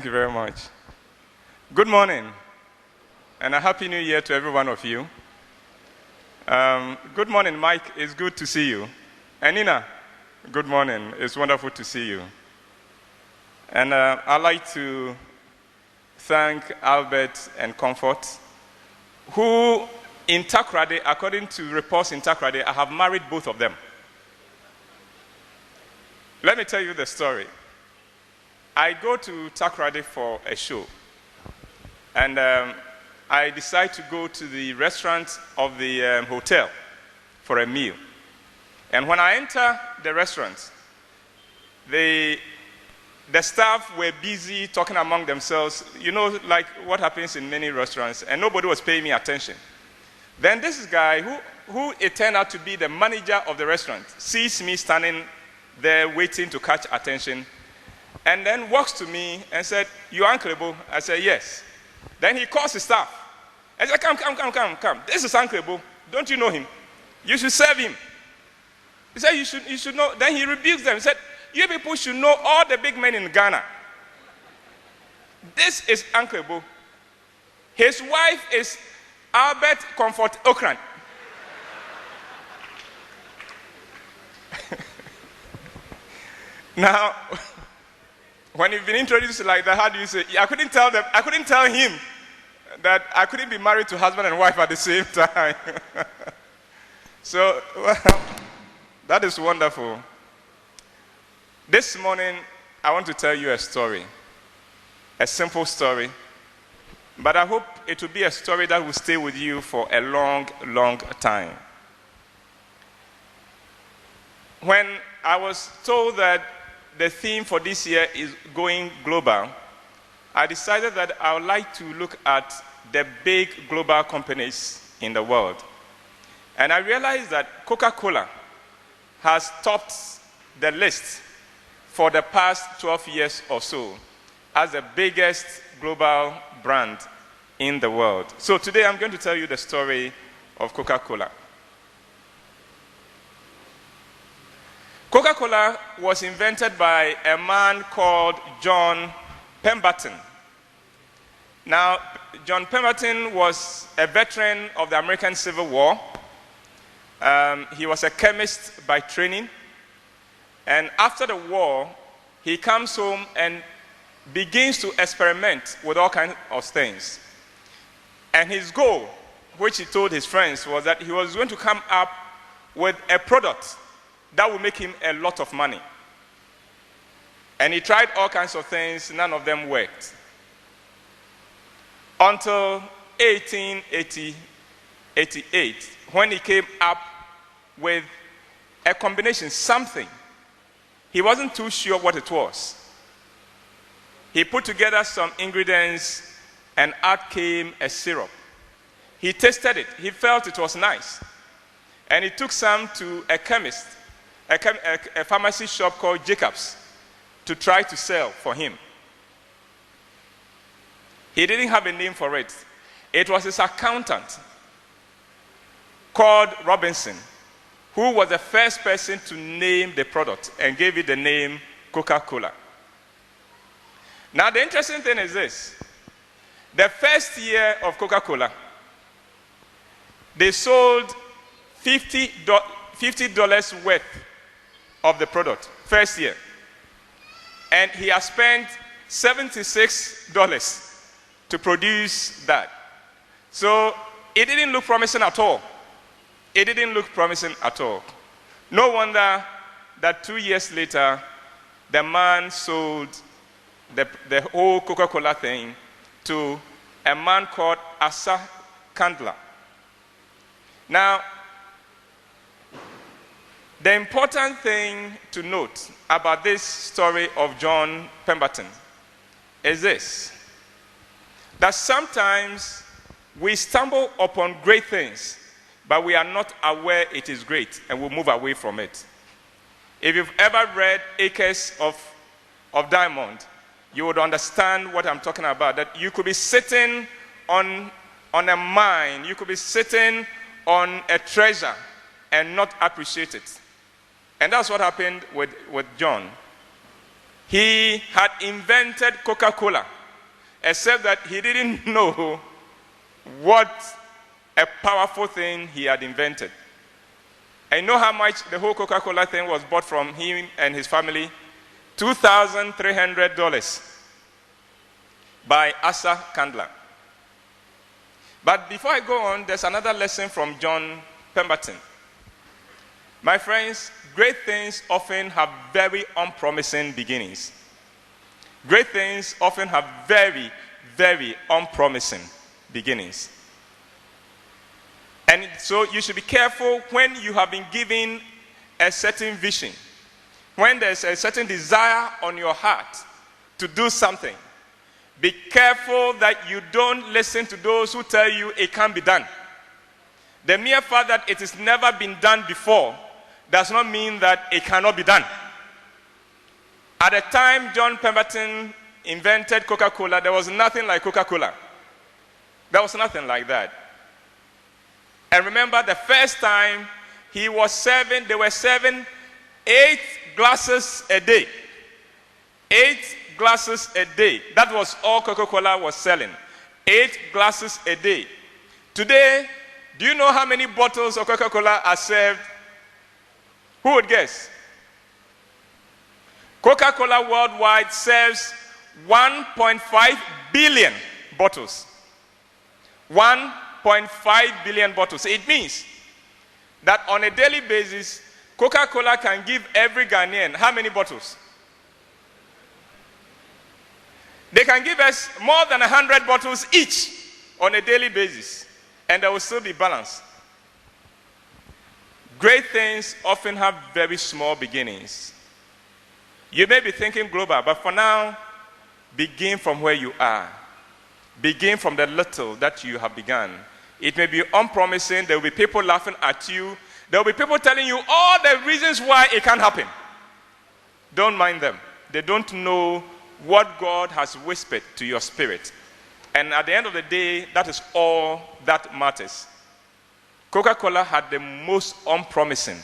Thank you very much. Good morning, and a happy new year to every one of you. Good morning, Mike. It's good to see you. And Nina, good morning. It's wonderful to see you. And I'd like to thank Albert and Comfort, who in Takoradi, according to reports in Takoradi, I have married both of them. Let me tell you the story. I go to Takoradi for a show, and I decide to go to the restaurant of the hotel for a meal. And when I enter the restaurant, the staff were busy talking among themselves, you know, like what happens in many restaurants, and nobody was paying me attention. Then this guy, who it turned out to be the manager of the restaurant, sees me standing there waiting to catch attention, and then walks to me and said, "You Uncle Ebo?" I said, "Yes." Then he calls his staff and said, Come. This is Uncle Ebo. Don't you know him? You should serve him." He said, you should know. Then he rebukes them. He said, "You people should know all the big men in Ghana. This is Uncle Ebo. His wife is Albert Comfort Okran." Now, when you've been introduced like that, how do you say? I couldn't tell him that I couldn't be married to husband and wife at the same time. So, well, that is wonderful. This morning, I want to tell you a story, a simple story, but I hope it will be a story that will stay with you for a long, long time. When I was told that the theme for this year is going global, I decided that I would like to look at the big global companies in the world. And I realized that Coca Cola has topped the list for the past 12 years or so as the biggest global brand in the world. So today I'm going to tell you the story of Coca Cola. Coca-Cola was invented by a man called John Pemberton. Now, John Pemberton was a veteran of the American Civil War. He was a chemist by training. And after the war, he comes home and begins to experiment with all kinds of things. And his goal, which he told his friends, was that he was going to come up with a product that would make him a lot of money. And he tried all kinds of things, none of them worked. Until 1888, when he came up with a combination, something. He wasn't too sure what it was. He put together some ingredients, and out came a syrup. He tasted it. He felt it was nice. And he took some to a chemist, a pharmacy shop called Jacob's, to try to sell for him. He didn't have a name for it. It was his accountant called Robinson, who was the first person to name the product and gave it the name Coca-Cola. Now, the interesting thing is this. The first year of Coca-Cola, they sold $50 worth of the product, first year. And he has spent $76 to produce that. So it didn't look promising at all. It didn't look promising at all. No wonder that 2 years later, the man sold the whole Coca-Cola thing to a man called Asa Candler. Now, the important thing to note about this story of John Pemberton is this, that sometimes we stumble upon great things, but we are not aware it is great, and we move away from it. If you've ever read Acres of Diamond, you would understand what I'm talking about, that you could be sitting on a mine, you could be sitting on a treasure and not appreciate it. And that's what happened with John. He had invented Coca Cola, except that he didn't know what a powerful thing he had invented. And you know how much the whole Coca Cola thing was bought from him and his family? $2,300 by Asa Candler. But before I go on, there's another lesson from John Pemberton. My friends, great things often have very unpromising beginnings. Great things often have very, very unpromising beginnings. And so you should be careful when you have been given a certain vision, when there's a certain desire on your heart to do something. Be careful that you don't listen to those who tell you it can't be done. The mere fact that it has never been done before does not mean that it cannot be done. At the time John Pemberton invented Coca Cola, there was nothing like Coca Cola. There was nothing like that. And remember, the first time they were serving 8 glasses a day. 8 glasses a day. That was all Coca Cola was selling. 8 glasses a day. Today, do you know how many bottles of Coca Cola are served? Who would guess? Coca Cola worldwide serves 1.5 billion bottles. 1.5 billion bottles. It means that on a daily basis, Coca Cola can give every Ghanaian how many bottles? They can give us more than 100 bottles each on a daily basis, and there will still be balance. Great things often have very small beginnings. You may be thinking global, but for now, begin from where you are. Begin from the little that you have begun. It may be unpromising. There will be people laughing at you. There will be people telling you all the reasons why it can't happen. Don't mind them. They don't know what God has whispered to your spirit. And at the end of the day, that is all that matters. Coca-Cola had the most unpromising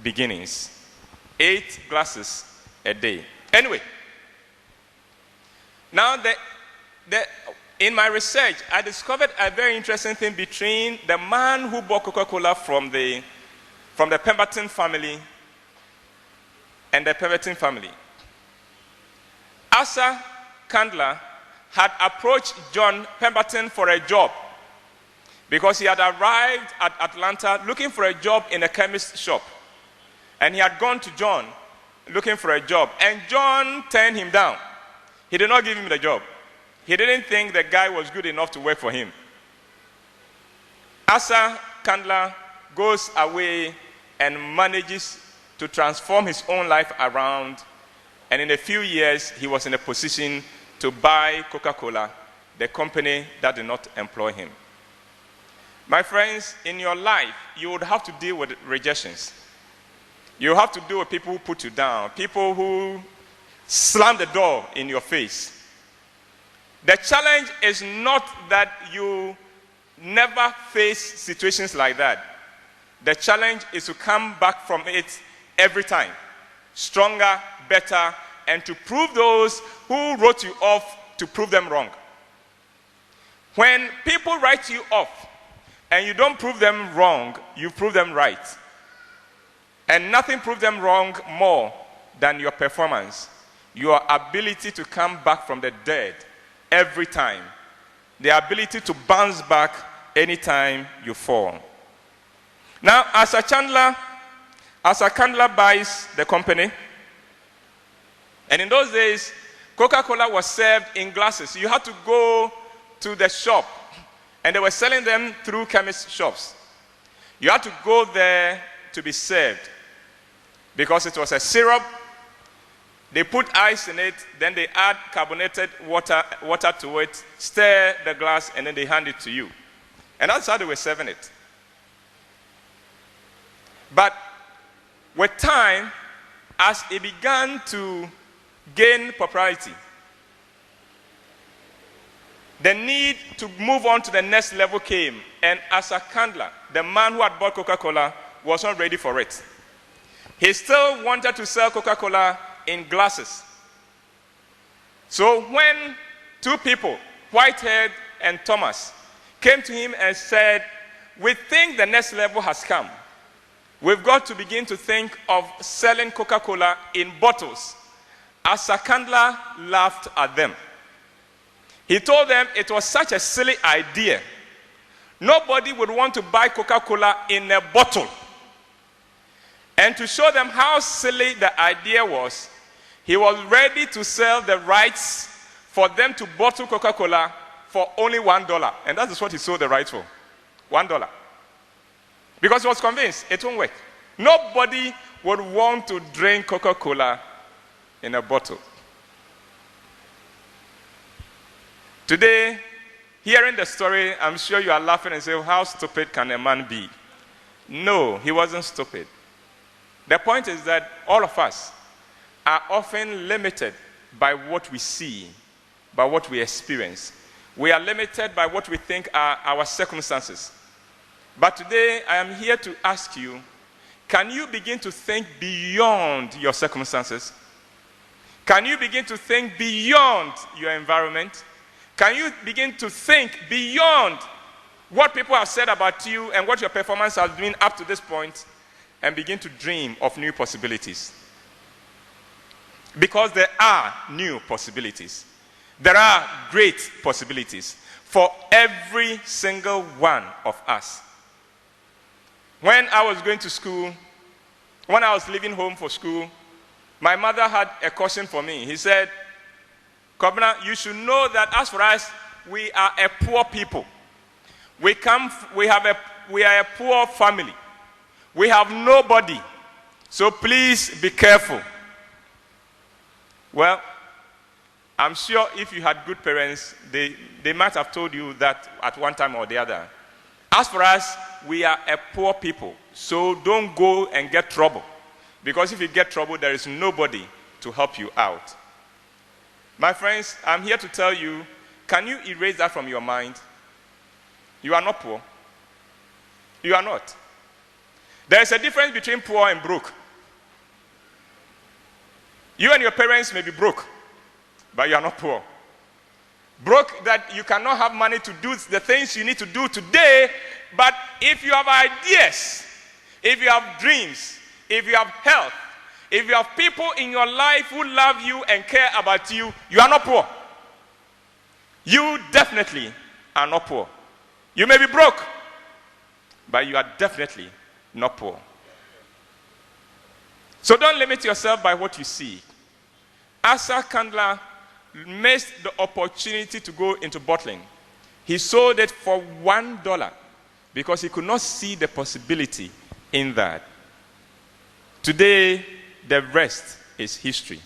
beginnings. 8 glasses a day. Anyway, now in my research, I discovered a very interesting thing between the man who bought Coca-Cola from the Pemberton family and the Pemberton family. Asa Candler had approached John Pemberton for a job because he had arrived at Atlanta looking for a job in a chemist shop. And he had gone to John looking for a job. And John turned him down. He did not give him the job. He didn't think the guy was good enough to work for him. Asa Candler goes away and manages to transform his own life around. And in a few years, he was in a position to buy Coca Cola, the company that did not employ him. My friends, in your life, you would have to deal with rejections. You have to deal with people who put you down, people who slam the door in your face. The challenge is not that you never face situations like that. The challenge is to come back from it every time, stronger, better, and to prove those who wrote you off to prove them wrong. When people write you off and you don't prove them wrong, you prove them right. And nothing proves them wrong more than your performance, your ability to come back from the dead every time, the ability to bounce back anytime you fall. Now, Asa Candler buys the company. And in those days, Coca-Cola was served in glasses. You had to go to the shop, and they were selling them through chemist shops. You had to go there to be served because it was a syrup. They put ice in it, then they add carbonated water to it, stir the glass, and then they hand it to you. And that's how they were serving it. But with time, as it began to gain popularity, the need to move on to the next level came, and Asa Candler, the man who had bought Coca-Cola, was not ready for it. He still wanted to sell Coca-Cola in glasses. So when two people, Whitehead and Thomas, came to him and said, we think the next level has come. We've got to begin to think of selling Coca Cola in bottles. Asa Candler laughed at them. He told them it was such a silly idea. Nobody would want to buy Coca Cola in a bottle. And to show them how silly the idea was, he was ready to sell the rights for them to bottle Coca Cola for only $1. And that is what he sold the rights for. $1. Because he was convinced it won't work. Nobody would want to drink Coca Cola in a bottle. Today, hearing the story, I'm sure you are laughing and say, how stupid can a man be? No, he wasn't stupid. The point is that all of us are often limited by what we see, by what we experience. We are limited by what we think are our circumstances. But today, I am here to ask you, can you begin to think beyond your circumstances? Can you begin to think beyond your environment? Can you begin to think beyond what people have said about you and what your performance has been up to this point and begin to dream of new possibilities? Because there are new possibilities. There are great possibilities for every single one of us. When I was going to school, when I was leaving home for school, my mother had a caution for me. He said, Kobna, you should know that as for us, we are a poor people. We are a poor family. We have nobody. So please be careful. Well, I'm sure if you had good parents, they might have told you that at one time or the other. As for us, we are a poor people. So don't go and get trouble. Because if you get trouble, there is nobody to help you out. My friends, I'm here to tell you, can you erase that from your mind? You are not poor. You are not. There is a difference between poor and broke. You and your parents may be broke, but you are not poor. Broke that you cannot have money to do the things you need to do today, but if you have ideas, if you have dreams, if you have health, if you have people in your life who love you and care about you, you are not poor. You definitely are not poor. You may be broke, but you are definitely not poor. So don't limit yourself by what you see. Asa Candler missed the opportunity to go into bottling. He sold it for $1 because he could not see the possibility in that. Today, the rest is history.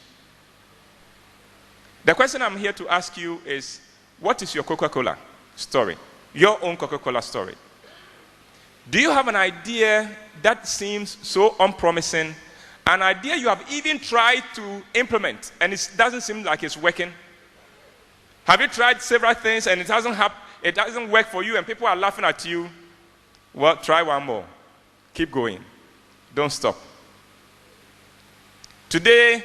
The question I'm here to ask you is, what is your Coca-Cola story? Your own Coca-Cola story. Do you have an idea that seems so unpromising, an idea you have even tried to implement and it doesn't seem like it's working? Have you tried several things and it doesn't work for you and people are laughing at you? Well, try one more. Keep going. Don't stop. Today,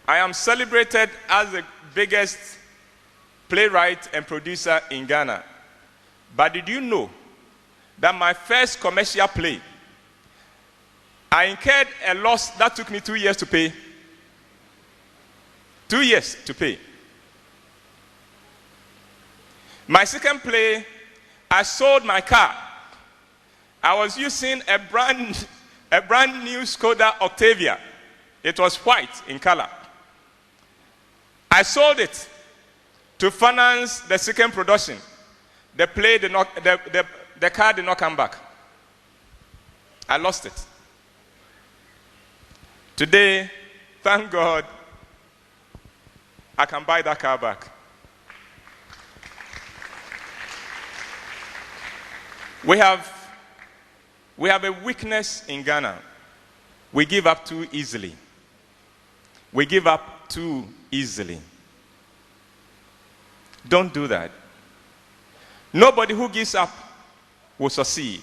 I am celebrated as the biggest playwright and producer in Ghana. But did you know that my first commercial play, I incurred a loss that took me 2 years to pay? 2 years to pay. My second play, I sold my car. I was using a brand new Skoda Octavia. It was white in color. I sold it to finance the second production. The car did not come back. I lost it. Today, thank God, I can buy that car back. We have a weakness in Ghana. We give up too easily. We give up too easily. Don't do that. Nobody who gives up will succeed.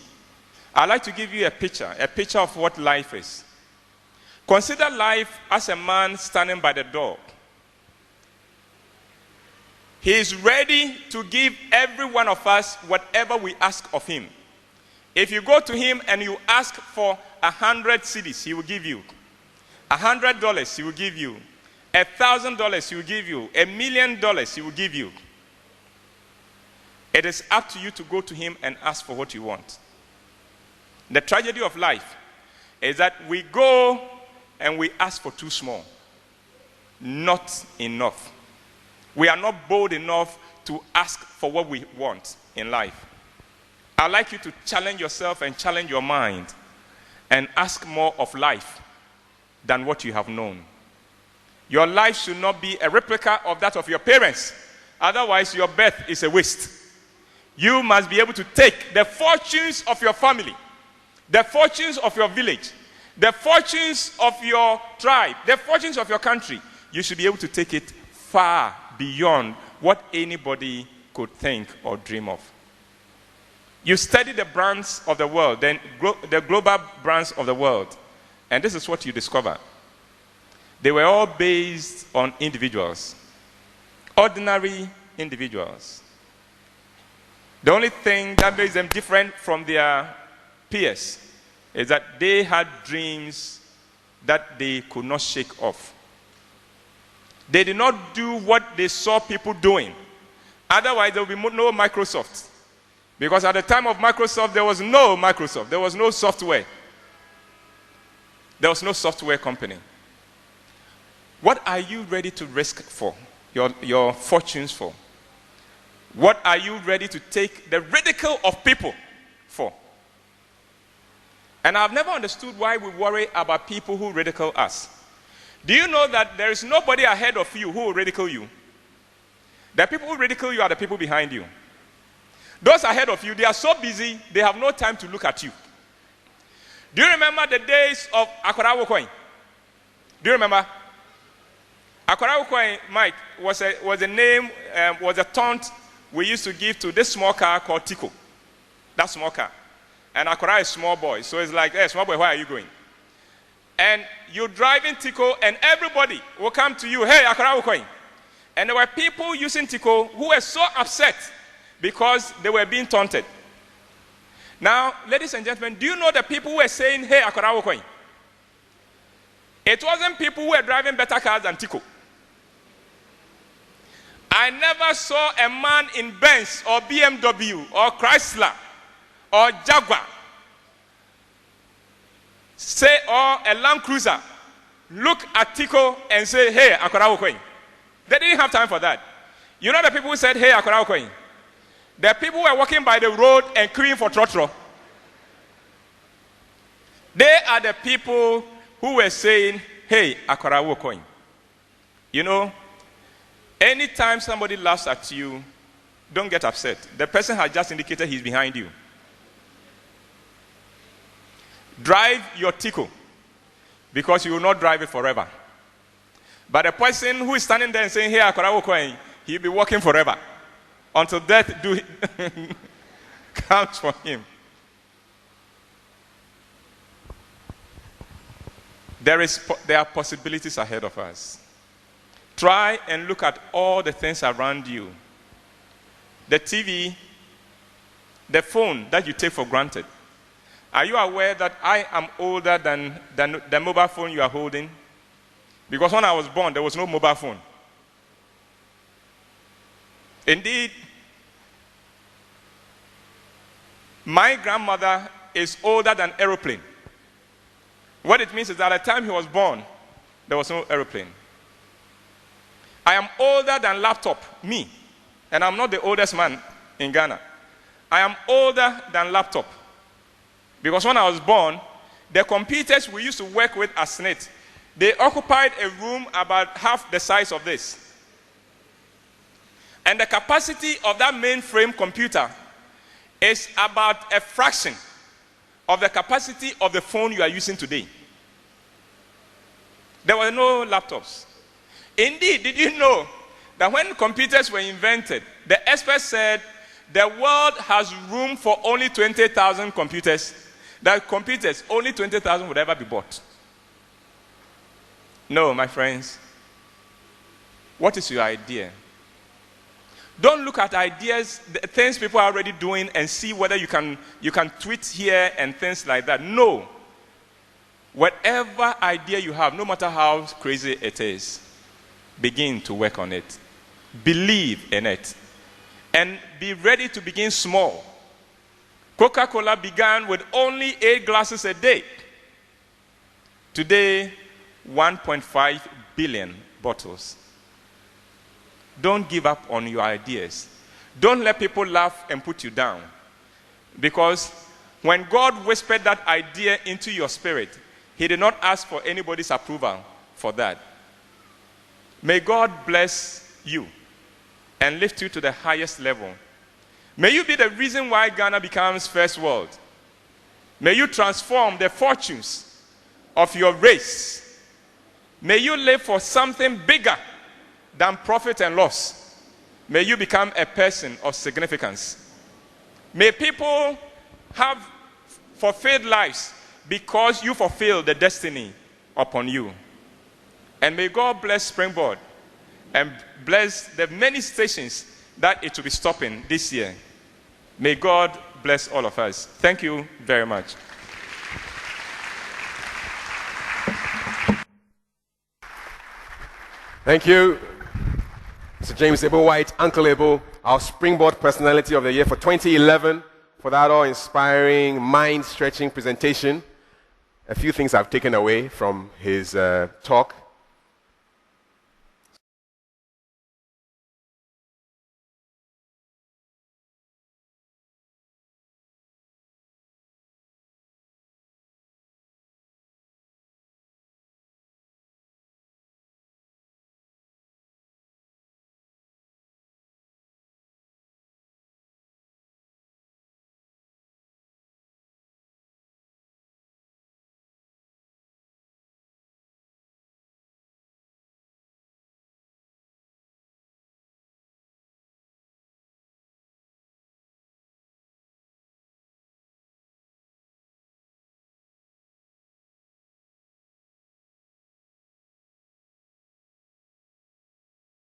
I'd like to give you a picture of what life is. Consider life as a man standing by the door. He is ready to give every one of us whatever we ask of him. If you go to him and you ask for 100 cedis, he will give you. $100, he will give you. $1,000, he will give you. $1,000,000, he will give you. It is up to you to go to him and ask for what you want. The tragedy of life is that we go and we ask for too small. Not enough. We are not bold enough to ask for what we want in life. I'd like you to challenge yourself and challenge your mind and ask more of life than what you have known. Your life should not be a replica of that of your parents. Otherwise, your birth is a waste. You must be able to take the fortunes of your family, the fortunes of your village, the fortunes of your tribe, the fortunes of your country. You should be able to take it far beyond what anybody could think or dream of. You study the brands of the world, then the global brands of the world, and this is what you discover. They were all based on individuals, ordinary individuals. The only thing that makes them different from their peers is that they had dreams that they could not shake off. They did not do what they saw people doing. Otherwise, there would be no Microsoft. Because at the time of Microsoft, there was no Microsoft. There was no software. There was no software company. What are you ready to risk for? Your fortunes for? What are you ready to take the ridicule of people for? And I've never understood why we worry about people who ridicule us. Do you know that there is nobody ahead of you who will ridicule you? The people who ridicule you are the people behind you. Those ahead of you, they are so busy, they have no time to look at you. Do you remember the days of Akorawo coin? Do you remember? Akorawo coin, Mike, was a name, was a taunt we used to give to this small car called Tico. That small car. And Akora is small boy. So it's like, hey, small boy, where are you going? And you drive in Tico, and everybody will come to you, hey, Akorawo coin. And there were people using Tico who were so upset because they were being taunted. Now, ladies and gentlemen, do you know the people who were saying, hey, Akorawo coin? It wasn't people who were driving better cars than Tico. I never saw a man in Benz or BMW or Chrysler or Jaguar or a Land Cruiser look at Tico and say, hey, Akorawo coin. They didn't have time for that. You know the people who said, hey, Akorawo coin? The people who were walking by the road and queuing for trotro. They are the people who were saying, hey, Akorawo coin. You know, anytime somebody laughs at you, don't get upset. The person has just indicated he's behind you. Drive your Tico, because you will not drive it forever. But the person who is standing there and saying, hey, Akorawo coin, he'll be walking forever until death comes for him. There are possibilities ahead of us. Try and look at all the things around you. The TV, the phone that you take for granted. Are you aware that I am older than the mobile phone you are holding? Because when I was born, there was no mobile phone. Indeed, my grandmother is older than aeroplane. What it means is that at the time he was born, there was no aeroplane. I am older than laptop, me. And I'm not the oldest man in Ghana. I am older than laptop. Because when I was born, the computers we used to work with as SNIT, they occupied a room about half the size of this. And the capacity of that mainframe computer is about a fraction of the capacity of the phone you are using today. There were no laptops. Indeed, did you know that when computers were invented, the experts said the world has room for only 20,000 computers, that computers, only 20,000 would ever be bought? No, my friends. What is your idea? Don't look at ideas, the things people are already doing, and see whether you can tweet here and things like that. No. Whatever idea you have, no matter how crazy it is, begin to work on it. Believe in it. And be ready to begin small. Coca Cola began with only 8 glasses a day. Today, 1.5 billion bottles. Don't give up on your ideas. Don't let people laugh and put you down. Because when God whispered that idea into your spirit, he did not ask for anybody's approval for that. May God bless you and lift you to the highest level. May you be the reason why Ghana becomes first world. May you transform the fortunes of your race. May you live for something bigger than profit and loss. May you become a person of significance. May people have fulfilled lives because you fulfill the destiny upon you. And may God bless Springboard and bless the many stations that it will be stopping this year. May God bless all of us. Thank you very much. Thank you, Mr. James Ebo Whyte, Uncle Ebo, our Springboard Personality of the Year for 2011, for that all-inspiring, mind-stretching presentation. A few things I've taken away from his talk.